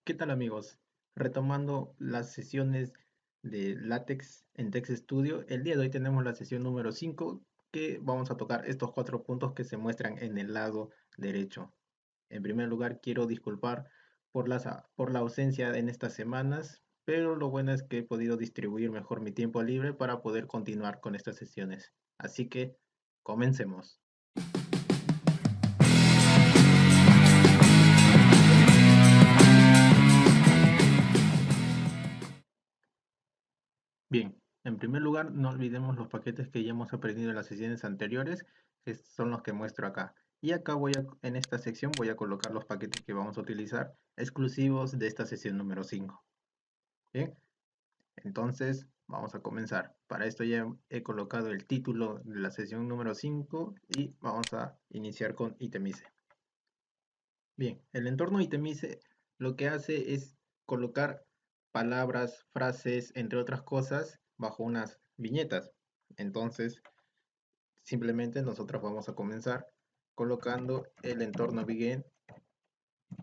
¿Qué tal amigos? Retomando las sesiones de LaTeX en Text Studio, el día de hoy tenemos la sesión número 5 que vamos a tocar estos 4 puntos que se muestran en el lado derecho. En primer lugar, quiero disculpar por la ausencia en estas semanas, pero lo bueno es que he podido distribuir mejor mi tiempo libre para poder continuar con estas sesiones. Así que, comencemos. Bien, en primer lugar, no olvidemos los paquetes que ya hemos aprendido en las sesiones anteriores, que son los que muestro acá. Y acá en esta sección voy a colocar los paquetes que vamos a utilizar exclusivos de esta sesión número 5. Bien, entonces vamos a comenzar. Para esto ya he colocado el título de la sesión número 5 y vamos a iniciar con Itemice. Bien, el entorno Itemice lo que hace es colocar palabras, frases, entre otras cosas, bajo unas viñetas. Entonces, simplemente nosotros vamos a comenzar colocando el entorno begin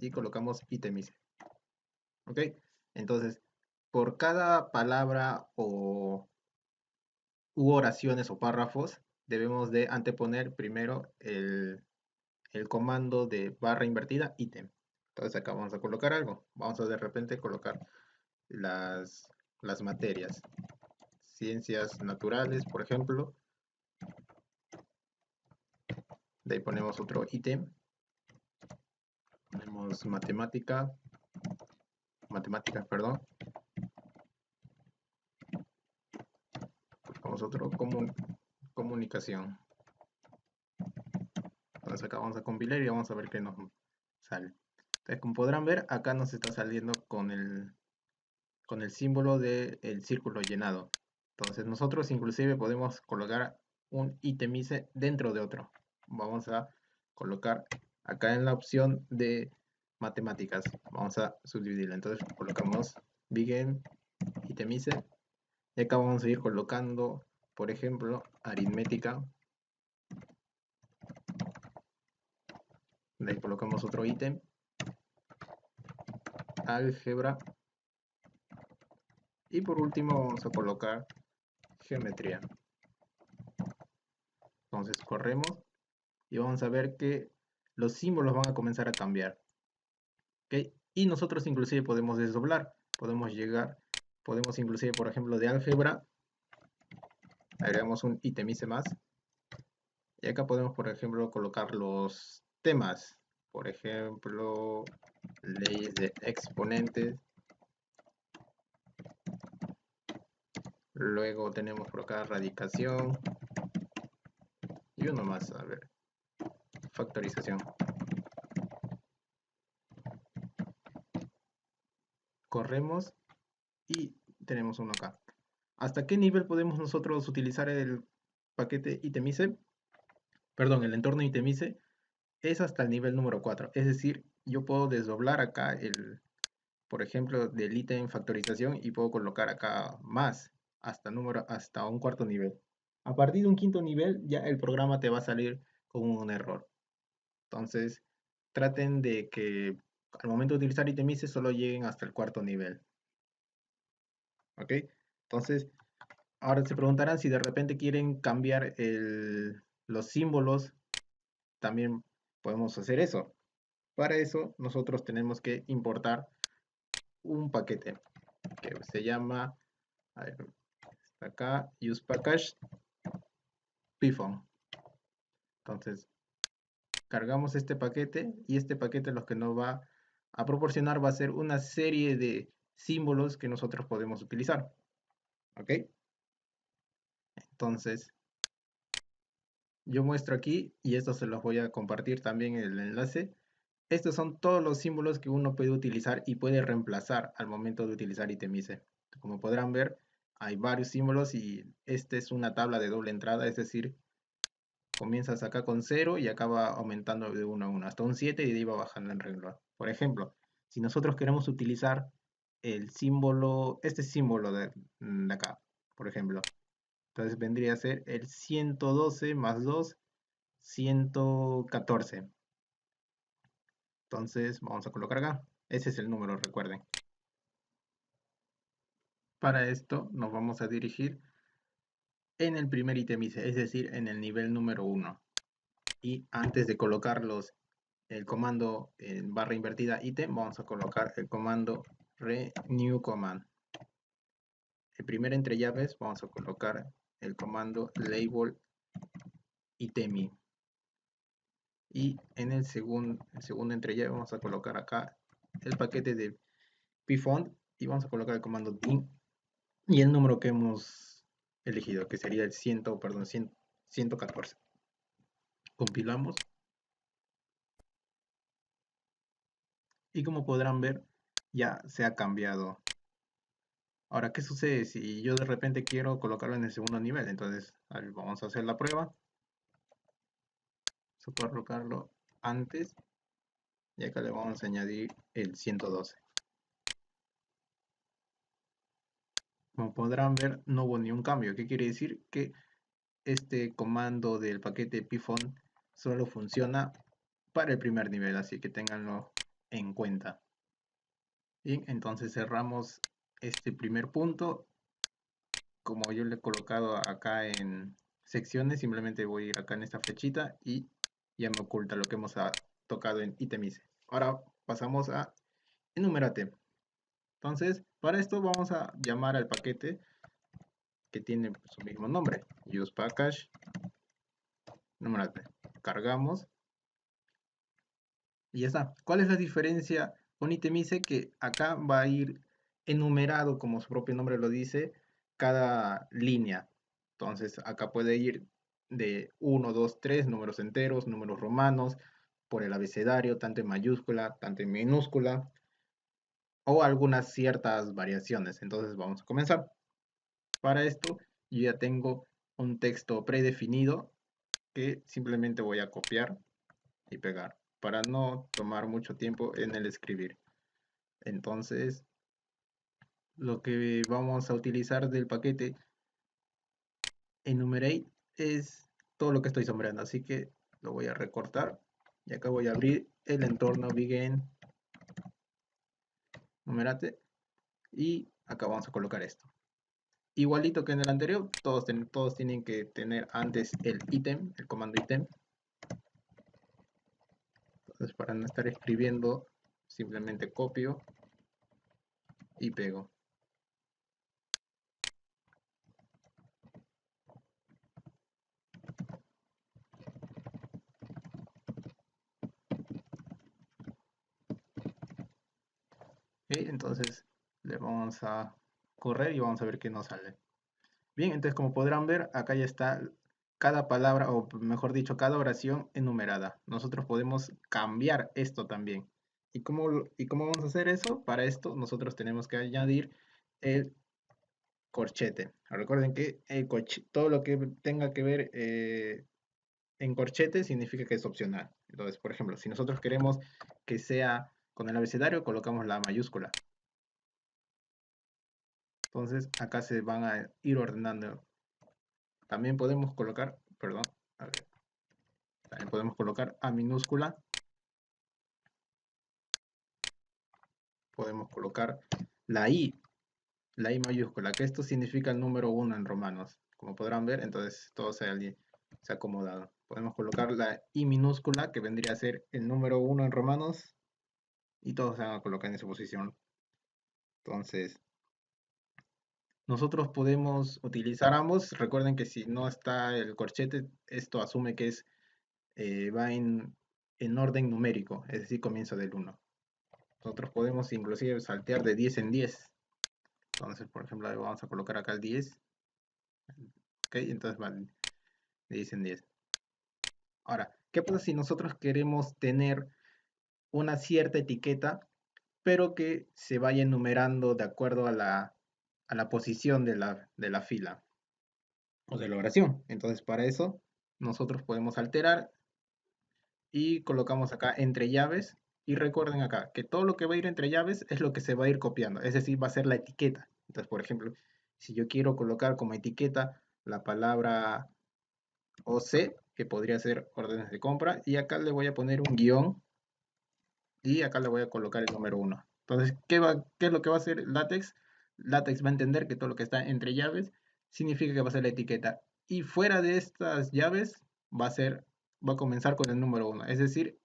y colocamos Itemice. ¿Ok? Entonces, por cada palabra u oraciones o párrafos, debemos de anteponer primero el comando de barra invertida ítem. Entonces acá vamos a colocar algo. Vamos a de repente colocar las materias. Ciencias naturales, por ejemplo. De ahí ponemos otro ítem. Ponemos matemáticas, perdón. Colocamos otro comunicación. Entonces acá vamos a compilar y vamos a ver qué nos sale. Entonces, como podrán ver, acá nos está saliendo con el símbolo del círculo llenado. Entonces nosotros inclusive podemos colocar un itemice dentro de otro. Vamos a colocar acá en la opción de matemáticas. Vamos a subdividirla. Entonces colocamos begin itemice y acá vamos a ir colocando, por ejemplo, aritmética. De ahí colocamos otro ítem, álgebra. Y por último vamos a colocar geometría. Entonces corremos y vamos a ver que los símbolos van a comenzar a cambiar. ¿Okay? Y nosotros inclusive podemos desdoblar, podemos inclusive, por ejemplo, de álgebra, agregamos un itemice más. Y acá podemos, por ejemplo, colocar los temas. Por ejemplo, leyes de exponentes. Luego tenemos por acá radicación. Y uno más, a ver, factorización. Corremos y tenemos uno acá. ¿Hasta qué nivel podemos nosotros utilizar el paquete itemice? Perdón, el entorno itemice es hasta el nivel número 4. Es decir, yo puedo desdoblar acá por ejemplo, del ítem factorización y puedo colocar acá más hasta un cuarto nivel. A partir de un quinto nivel ya el programa te va a salir con un error. Entonces, traten de que al momento de utilizar itemice solo lleguen hasta el cuarto nivel. ¿Ok? Entonces, ahora se preguntarán si de repente quieren cambiar los símbolos, también podemos hacer eso. Para eso nosotros tenemos que importar un paquete que se llama, a ver, está acá, usePackage Python. Entonces, cargamos este paquete y este paquete lo que nos va a proporcionar va a ser una serie de símbolos que nosotros podemos utilizar. ¿Ok? Entonces, yo muestro aquí y esto se los voy a compartir también en el enlace. Estos son todos los símbolos que uno puede utilizar y puede reemplazar al momento de utilizar Itemize. Como podrán ver, hay varios símbolos y esta es una tabla de doble entrada, es decir, comienzas acá con 0 y acaba aumentando de 1 a 1 hasta un 7 y de ahí va bajando en renglón. Por ejemplo, si nosotros queremos utilizar este símbolo de acá, por ejemplo, entonces vendría a ser el 112 más 2, 114. Entonces vamos a colocar acá. Ese es el número, recuerden. Para esto nos vamos a dirigir en el primer itemice, es decir, en el nivel número 1. Y antes de colocarlos el comando en barra invertida ítem, vamos a colocar el comando renew command. El primer entre llaves vamos a colocar el comando label itemi. Y en el segundo entre llaves vamos a colocar acá el paquete de pfont y vamos a colocar el comando din y el número que hemos elegido, que sería el 114. Compilamos y como podrán ver ya se ha cambiado. Ahora, ¿qué sucede si yo de repente quiero colocarlo en el segundo nivel? Entonces, vamos a hacer la prueba. Vamos a colocarlo antes y acá le vamos a añadir el 112. Como podrán ver, no hubo ni un cambio. ¿Qué quiere decir? Que este comando del paquete pfont solo funciona para el primer nivel, así que ténganlo en cuenta. Bien, entonces cerramos este primer punto. Como yo le he colocado acá en secciones, simplemente voy a ir acá en esta flechita y ya me oculta lo que hemos tocado en itemize. Ahora pasamos a enumerate. Entonces, para esto vamos a llamar al paquete que tiene su mismo nombre, use package enumerate. Cargamos y ya está. ¿Cuál es la diferencia con itemize? Que acá va a ir enumerado, como su propio nombre lo dice, cada línea. Entonces acá puede ir de 1, 2, 3, números enteros, números romanos, por el abecedario, tanto en mayúscula, tanto en minúscula, o algunas ciertas variaciones. Entonces vamos a comenzar. Para esto yo ya tengo un texto predefinido que simplemente voy a copiar y pegar para no tomar mucho tiempo en el escribir. Entonces, lo que vamos a utilizar del paquete enumerate es todo lo que estoy sombreando, así que lo voy a recortar y acá voy a abrir el entorno begin enumerate y acá vamos a colocar esto. Igualito que en el anterior, todos tienen que tener antes el ítem, el comando ítem. Entonces, para no estar escribiendo, simplemente copio y pego. ¿Okay? Entonces le vamos a correr y vamos a ver qué nos sale. Bien, entonces como podrán ver, acá ya está cada palabra, o mejor dicho, cada oración enumerada. Nosotros podemos cambiar esto también. ¿Y cómo vamos a hacer eso? Para esto nosotros tenemos que añadir el corchete. Recuerden que todo lo que tenga que ver en corchete significa que es opcional. Entonces, por ejemplo, si nosotros queremos que sea con el abecedario, colocamos la mayúscula. Entonces, acá se van a ir ordenando. También podemos colocar, perdón, a ver, también podemos colocar A minúscula. Podemos colocar la I mayúscula, que esto significa el número 1 en romanos. Como podrán ver, entonces todo se ha acomodado. Podemos colocar la I minúscula, que vendría a ser el número 1 en romanos, y todos se van a colocar en su posición. Entonces, nosotros podemos utilizar ambos. Recuerden que si no está el corchete, esto asume que va en orden numérico, es decir, comienza del 1. Nosotros podemos inclusive saltear de 10 en 10. Entonces, por ejemplo, vamos a colocar acá el 10. Ok, entonces va de 10 en 10. Ahora, ¿qué pasa si nosotros queremos tener una cierta etiqueta, pero que se vaya enumerando de acuerdo a la posición de la fila o de la oración? Entonces, para eso, nosotros podemos alterar y colocamos acá entre llaves. Y recuerden acá que todo lo que va a ir entre llaves es lo que se va a ir copiando, es decir, va a ser la etiqueta. Entonces, por ejemplo, si yo quiero colocar como etiqueta la palabra OC, que podría ser órdenes de compra, y acá le voy a poner un guión y acá le voy a colocar el número 1. Entonces, ¿qué es lo que va a hacer LaTeX? LaTeX va a entender que todo lo que está entre llaves significa que va a ser la etiqueta. Y fuera de estas llaves va a comenzar con el número 1. Es decir,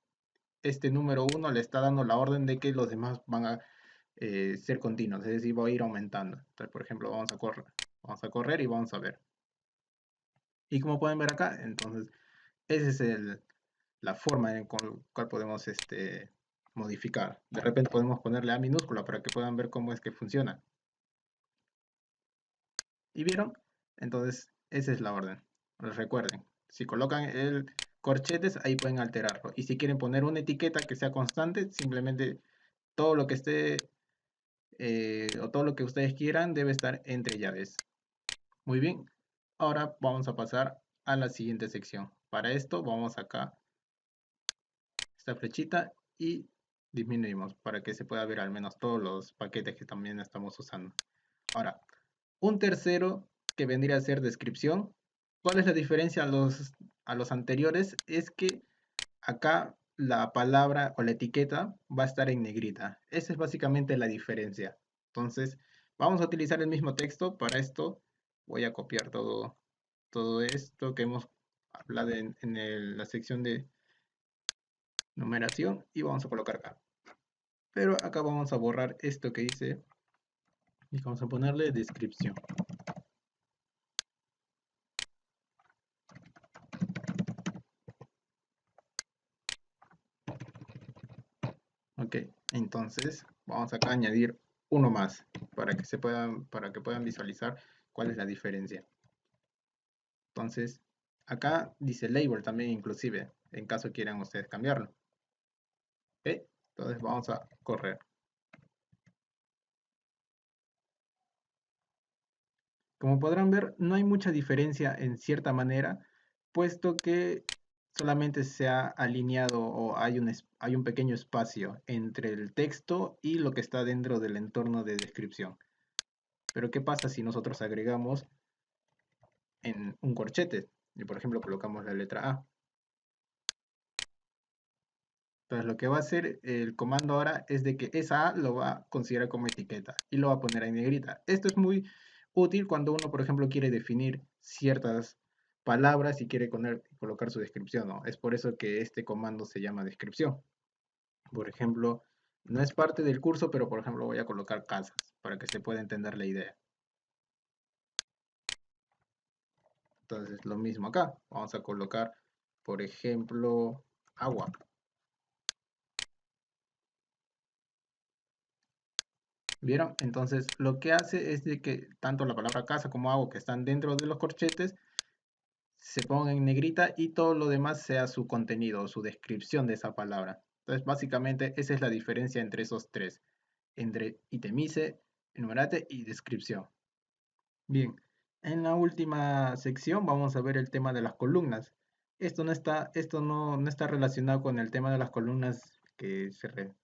este número 1 le está dando la orden de que los demás van a ser continuos, es decir, va a ir aumentando. Entonces, por ejemplo, vamos a correr y vamos a ver. Y como pueden ver acá, entonces, esa es la forma en con la cual podemos modificar. De repente podemos ponerle A minúscula para que puedan ver cómo es que funciona. ¿Y vieron? Entonces, esa es la orden. Recuerden, si colocan el corchetes, ahí pueden alterarlo. Y si quieren poner una etiqueta que sea constante, simplemente todo lo que esté o todo lo que ustedes quieran debe estar entre llaves. Muy bien. Ahora vamos a pasar a la siguiente sección. Para esto vamos acá, esta flechita y disminuimos para que se pueda ver al menos todos los paquetes que también estamos usando. Ahora, un tercero que vendría a ser descripción. ¿Cuál es la diferencia a los anteriores? Es que acá la palabra o la etiqueta va a estar en negrita. Esa es básicamente la diferencia. Entonces, vamos a utilizar el mismo texto. Para esto voy a copiar todo esto que hemos hablado en la sección de numeración y vamos a colocar acá. Pero acá vamos a borrar esto que hice y vamos a ponerle descripción. Ok, entonces vamos acá a añadir uno más para que puedan visualizar cuál es la diferencia. Entonces, acá dice label también inclusive, en caso quieran ustedes cambiarlo. Ok, entonces vamos a correr. Como podrán ver, no hay mucha diferencia en cierta manera, puesto que solamente se ha alineado o hay un pequeño espacio entre el texto y lo que está dentro del entorno de descripción. Pero ¿qué pasa si nosotros agregamos en un corchete? Y por ejemplo colocamos la letra A. Entonces lo que va a hacer el comando ahora es de que esa A lo va a considerar como etiqueta y lo va a poner en negrita. Esto es muy útil cuando uno, por ejemplo, quiere definir ciertas palabras y quiere colocar su descripción, ¿no? Es por eso que este comando se llama descripción. Por ejemplo, no es parte del curso, pero por ejemplo voy a colocar casas para que se pueda entender la idea. Entonces lo mismo acá. Vamos a colocar, por ejemplo, agua. ¿Vieron? Entonces, lo que hace es de que tanto la palabra casa como agua que están dentro de los corchetes se pongan en negrita y todo lo demás sea su contenido o su descripción de esa palabra. Entonces, básicamente, esa es la diferencia entre esos tres, entre itemice, enumerate y descripción. Bien, en la última sección vamos a ver el tema de las columnas. Esto no está relacionado con el tema de las columnas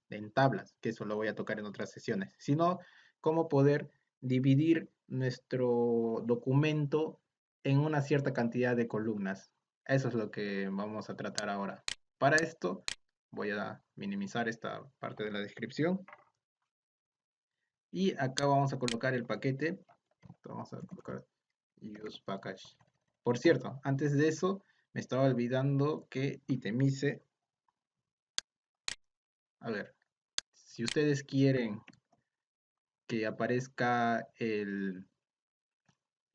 en tablas, que eso lo voy a tocar en otras sesiones, sino cómo poder dividir nuestro documento en una cierta cantidad de columnas. Eso es lo que vamos a tratar ahora. Para esto voy a minimizar esta parte de la descripción y acá vamos a colocar el paquete. Vamos a colocar use package. Por cierto, antes de eso, me estaba olvidando que itemice. A ver, si ustedes quieren que aparezca el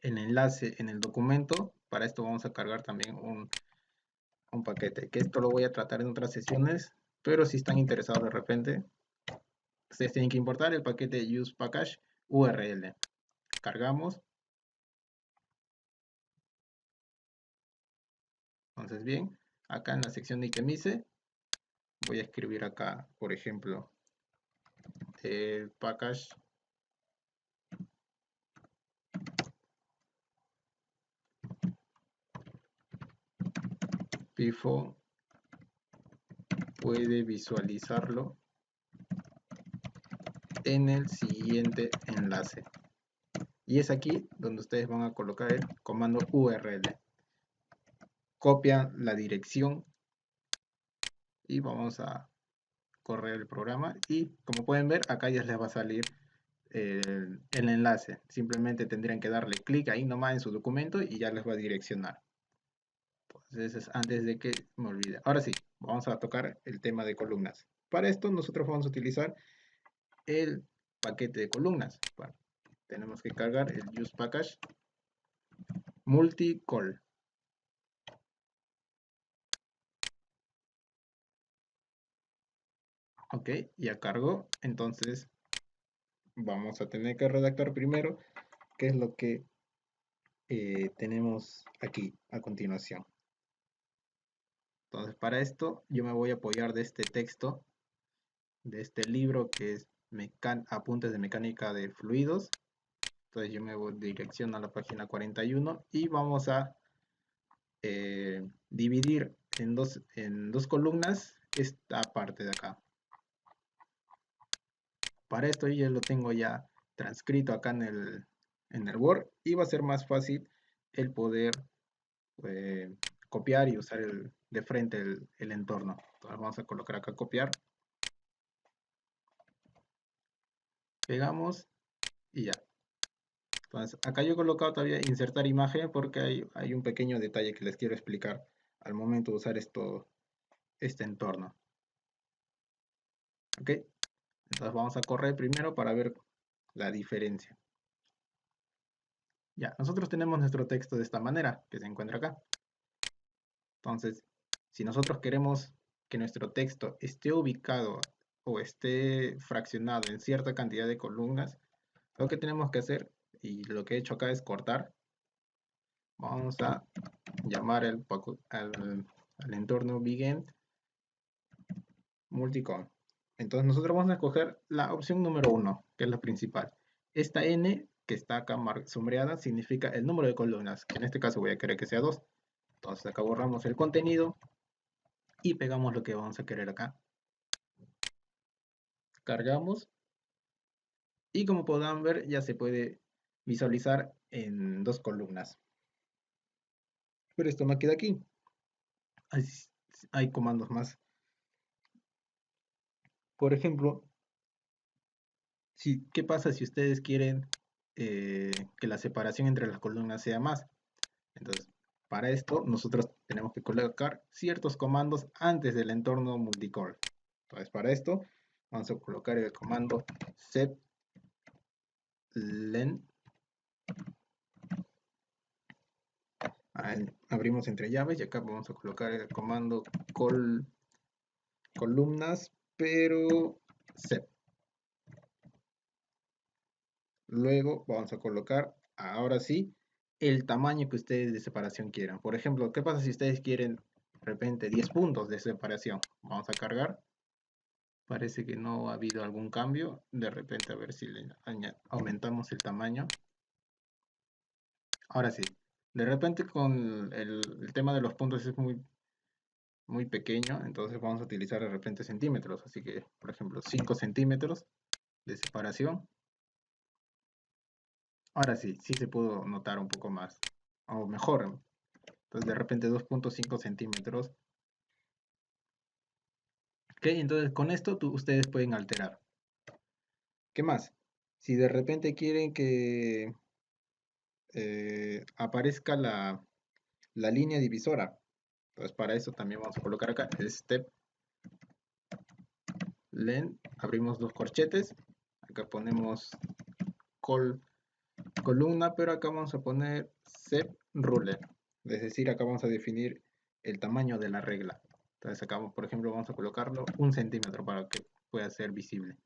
enlace en el documento, para esto vamos a cargar también un paquete, que esto lo voy a tratar en otras sesiones, pero si están interesados de repente, ustedes tienen que importar el paquete use package URL. Cargamos. Entonces, bien, acá en la sección de itemice, voy a escribir acá, por ejemplo, el package FIFO puede visualizarlo en el siguiente enlace. Y es aquí donde ustedes van a colocar el comando URL. Copian la dirección y vamos a correr el programa y como pueden ver acá ya les va a salir el enlace. Simplemente tendrían que darle clic ahí nomás en su documento y ya les va a direccionar. Entonces es antes de que me olvide. Ahora sí, vamos a tocar el tema de columnas. Para esto nosotros vamos a utilizar el paquete de columnas. Bueno, tenemos que cargar el use package multicol. Ok, ya cargó. Entonces vamos a tener que redactar primero qué es lo que tenemos aquí a continuación. Entonces para esto yo me voy a apoyar de este texto, de este libro que es Apuntes de Mecánica de Fluidos. Entonces yo me voy dirección a la página 41 y vamos a dividir en dos columnas esta parte de acá. Para esto yo lo tengo ya transcrito acá en el Word y va a ser más fácil el poder copiar y usar de frente el entorno. Entonces vamos a colocar acá copiar, pegamos y ya. Entonces acá yo he colocado todavía insertar imagen porque hay un pequeño detalle que les quiero explicar al momento de usar este entorno. Ok, entonces vamos a correr primero para ver la diferencia. Ya, nosotros tenemos nuestro texto de esta manera, que se encuentra acá. Entonces, si nosotros queremos que nuestro texto esté ubicado o esté fraccionado en cierta cantidad de columnas, lo que tenemos que hacer, y lo que he hecho acá es cortar. Vamos a llamar al entorno begin multicol. Entonces nosotros vamos a escoger la opción número 1, que es la principal. Esta N que está acá sombreada significa el número de columnas, que en este caso voy a querer que sea 2. Entonces acá borramos el contenido y pegamos lo que vamos a querer acá. Cargamos y como podrán ver ya se puede visualizar en dos columnas. Pero esto no queda aquí. Hay comandos más. Por ejemplo, ¿qué pasa si ustedes quieren que la separación entre las columnas sea más? Entonces, para esto nosotros tenemos que colocar ciertos comandos antes del entorno multicore. Entonces, para esto vamos a colocar el comando set len. Abrimos entre llaves y acá vamos a colocar el comando columnas, pero set. Luego vamos a colocar, ahora sí, el tamaño que ustedes de separación quieran. Por ejemplo, ¿qué pasa si ustedes quieren de repente 10 puntos de separación? Vamos a cargar. Parece que no ha habido algún cambio. De repente a ver si le aumentamos el tamaño. Ahora sí. De repente con el tema de los puntos es muy pequeño. Entonces vamos a utilizar de repente centímetros. Así que, por ejemplo, 5 centímetros de separación. Ahora sí, sí se pudo notar un poco más. O mejor. Entonces de repente 2.5 centímetros. Ok, entonces con esto ustedes pueden alterar. ¿Qué más? Si de repente quieren que aparezca la línea divisora, pues para eso también vamos a colocar acá step len, abrimos dos corchetes, acá ponemos columna, pero acá vamos a poner set ruler, es decir, acá vamos a definir el tamaño de la regla. Entonces acá, por ejemplo, vamos a colocarlo 1 centímetro para que pueda ser visible.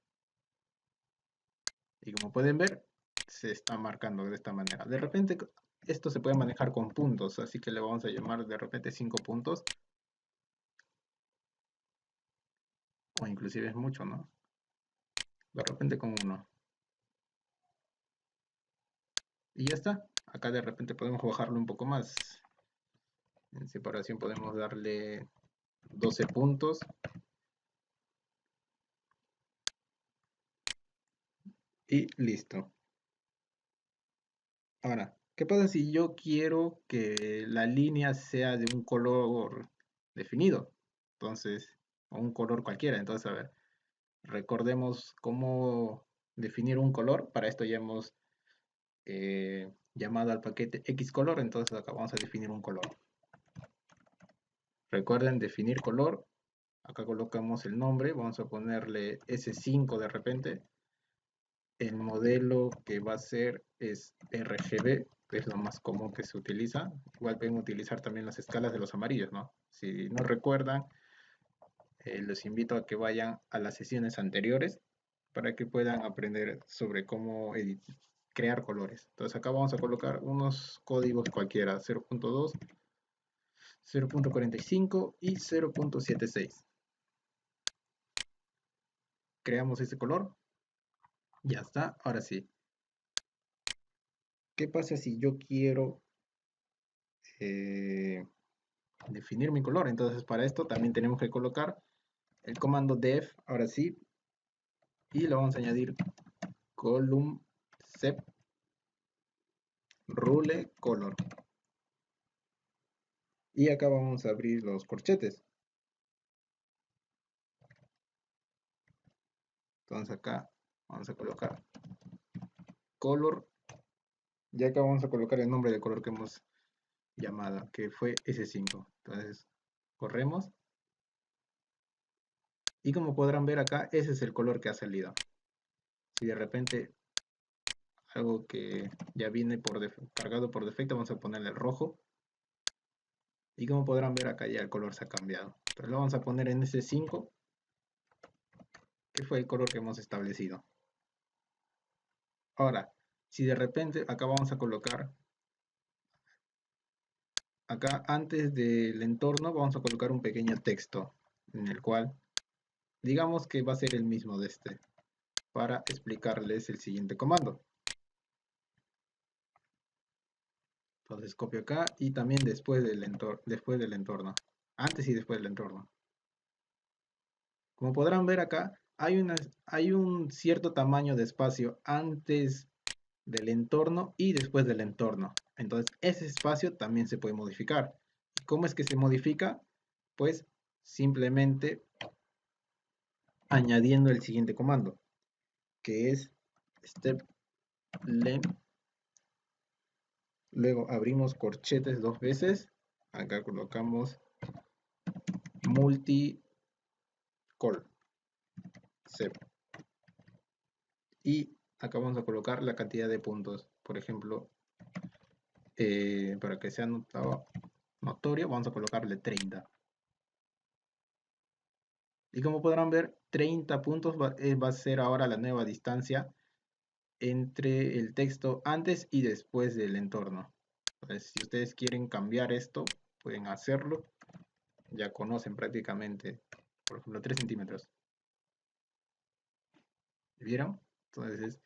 Y como pueden ver, se está marcando de esta manera. De repente esto se puede manejar con puntos, así que le vamos a llamar de repente 5 puntos. O inclusive es mucho, ¿no? De repente con uno. Y ya está. Acá de repente podemos bajarlo un poco más. En separación podemos darle 12 puntos. Y listo. Ahora, ¿qué pasa si yo quiero que la línea sea de un color definido? Entonces, o un color cualquiera. Entonces, a ver. Recordemos cómo definir un color. Para esto ya hemos llamado al paquete Xcolor, entonces acá vamos a definir un color. Recuerden definir color. Acá colocamos el nombre, vamos a ponerle S5 de repente. El modelo que va a ser es RGB, que es lo más común que se utiliza. Igual pueden utilizar también las escalas de los amarillos, ¿no? Si no recuerdan, los invito a que vayan a las sesiones anteriores para que puedan aprender sobre cómo crear colores. Entonces acá vamos a colocar unos códigos cualquiera, 0.2, 0.45 y 0.76. Creamos ese color. Ya está, ahora sí. ¿Qué pasa si yo quiero definir mi color? Entonces para esto también tenemos que colocar el comando def, ahora sí, y le vamos a añadir column sep rule color. Y acá vamos a abrir los corchetes. Entonces acá vamos a colocar color. Y acá vamos a colocar el nombre del color que hemos llamado, que fue S5. Entonces corremos. Y como podrán ver acá, ese es el color que ha salido. Si de repente algo que ya viene cargado por defecto, vamos a ponerle el rojo. Y como podrán ver acá ya el color se ha cambiado. Pero lo vamos a poner en S5, que fue el color que hemos establecido. Ahora, si de repente acá vamos a colocar, acá antes del entorno vamos a colocar un pequeño texto en el cual digamos que va a ser el mismo de este para explicarles el siguiente comando. Entonces copio acá y también después del entorno, antes y después del entorno. Como podrán ver acá, hay un cierto tamaño de espacio antes del entorno y después del entorno. Entonces ese espacio también se puede modificar. ¿Cómo es que se modifica? Pues simplemente añadiendo el siguiente comando, que es step length. Luego abrimos corchetes dos veces. Acá colocamos multicol sep. Y acá vamos a colocar la cantidad de puntos. Por ejemplo, para que sea notorio, vamos a colocarle 30. Y como podrán ver, 30 puntos va a ser ahora la nueva distancia entre el texto antes y después del entorno. Entonces, si ustedes quieren cambiar esto, pueden hacerlo. Ya conocen prácticamente, por ejemplo, 3 centímetros. ¿Vieron? Entonces,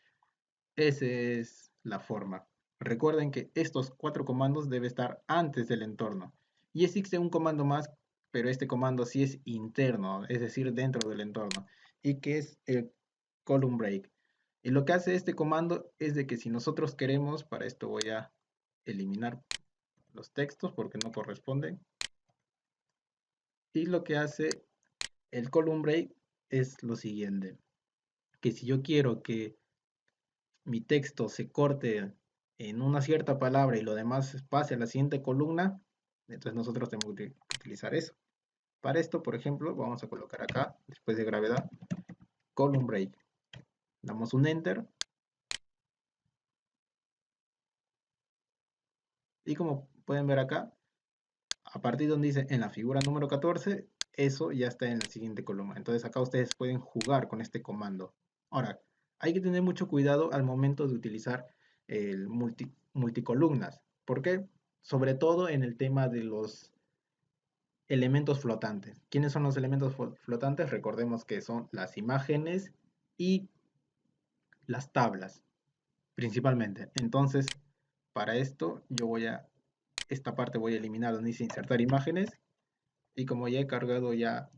esa es la forma. Recuerden que estos 4 comandos deben estar antes del entorno. Y existe un comando más, pero este comando sí es interno, es decir, dentro del entorno. Y que es el column break. Y lo que hace este comando es de que si nosotros queremos, para esto voy a eliminar los textos porque no corresponden. Y lo que hace el column break es lo siguiente. Que si yo quiero que mi texto se corte en una cierta palabra y lo demás pase a la siguiente columna, entonces nosotros tenemos que utilizar eso. Para esto, por ejemplo, vamos a colocar acá, después de gravedad, column break. Damos un enter. Y como pueden ver acá, a partir donde dice en la figura número 14, eso ya está en la siguiente columna. Entonces acá ustedes pueden jugar con este comando. Ahora, hay que tener mucho cuidado al momento de utilizar el multicolumnas. ¿Por qué? Sobre todo en el tema de los elementos flotantes. ¿Quiénes son los elementos flotantes? Recordemos que son las imágenes y las tablas, principalmente. Entonces, para esto, esta parte voy a eliminar donde dice insertar imágenes. Y como ya he cargado ya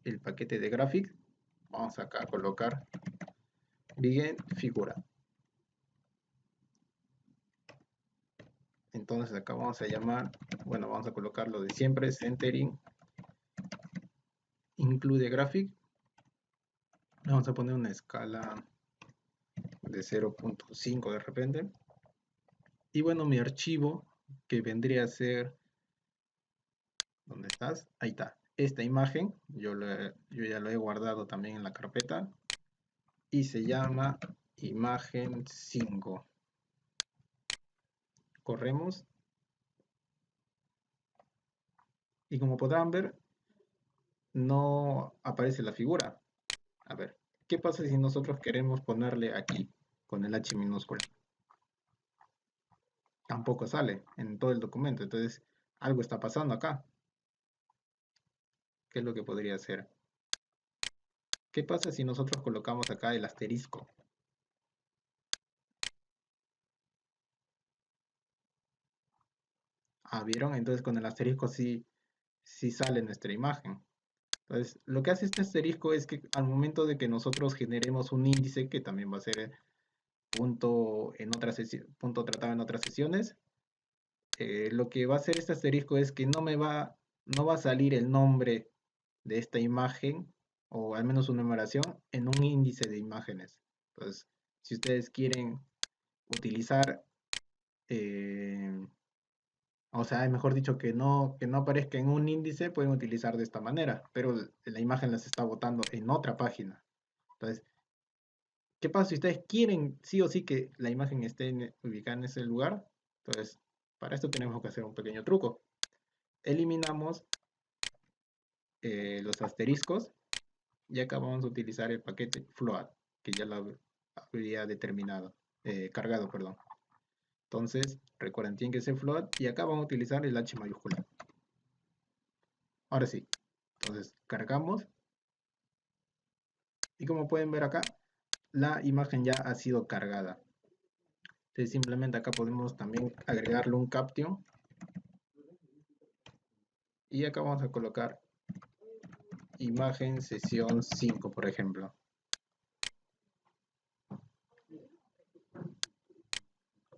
el paquete de graphics, vamos acá a colocar begin figura. Entonces acá vamos a llamar, bueno, vamos a colocar lo de siempre, centering, include graphic. Vamos a poner una escala de 0.5 de repente. Y bueno, mi archivo que vendría a ser, ¿dónde estás? Ahí está. Esta imagen, yo ya lo he guardado también en la carpeta y se llama imagen 5. Corremos y como podrán ver, no aparece la figura. A ver, ¿qué pasa si nosotros queremos ponerle aquí con el H minúscula? Tampoco sale en todo el documento, entonces algo está pasando acá. ¿Qué es lo que podría ser? ¿Qué pasa si nosotros colocamos acá el asterisco? Ah, ¿vieron? Entonces con el asterisco sí sale nuestra imagen. Entonces, lo que hace este asterisco es que al momento de que nosotros generemos un índice, que también va a ser punto en otra sesión, punto tratado en otras sesiones, lo que va a hacer este asterisco es que no va a salir el nombre de esta imagen, o al menos su numeración, en un índice de imágenes. Entonces, si ustedes quieren utilizar, eh, o sea, mejor dicho, que no aparezca en un índice, pueden utilizar de esta manera, pero la imagen las está botando en otra página. Entonces, ¿qué pasa si ustedes quieren sí o sí que la imagen esté ubicada en ese lugar? Entonces, para esto tenemos que hacer un pequeño truco. Eliminamos los asteriscos y acá vamos a utilizar el paquete float, que ya lo habría determinado, cargado, perdón. Entonces, recuerden, tiene que ser float y acá vamos a utilizar el H mayúscula. Ahora sí, entonces cargamos y como pueden ver acá, la imagen ya ha sido cargada. Entonces simplemente acá podemos también agregarle un caption y acá vamos a colocar imagen sesión 5, por ejemplo.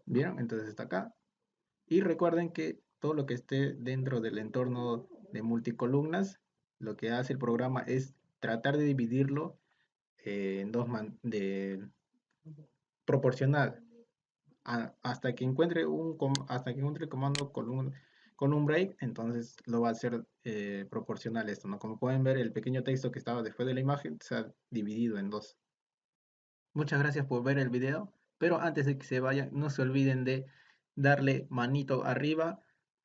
¿Vieron? Entonces está acá. Y recuerden que todo lo que esté dentro del entorno de multicolumnas, lo que hace el programa es tratar de dividirlo en de proporcional hasta que encuentre hasta que encuentre el comando con un break, entonces lo va a hacer proporcional esto, ¿no? Como pueden ver, el pequeño texto que estaba después de la imagen se ha dividido en dos. Muchas gracias por ver el video, pero antes de que se vayan, no se olviden de darle manito arriba,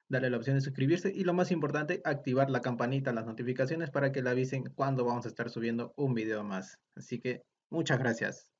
darle la opción de suscribirse y lo más importante, activar la campanita, las notificaciones para que le avisen cuando vamos a estar subiendo un video más. Así que muchas gracias.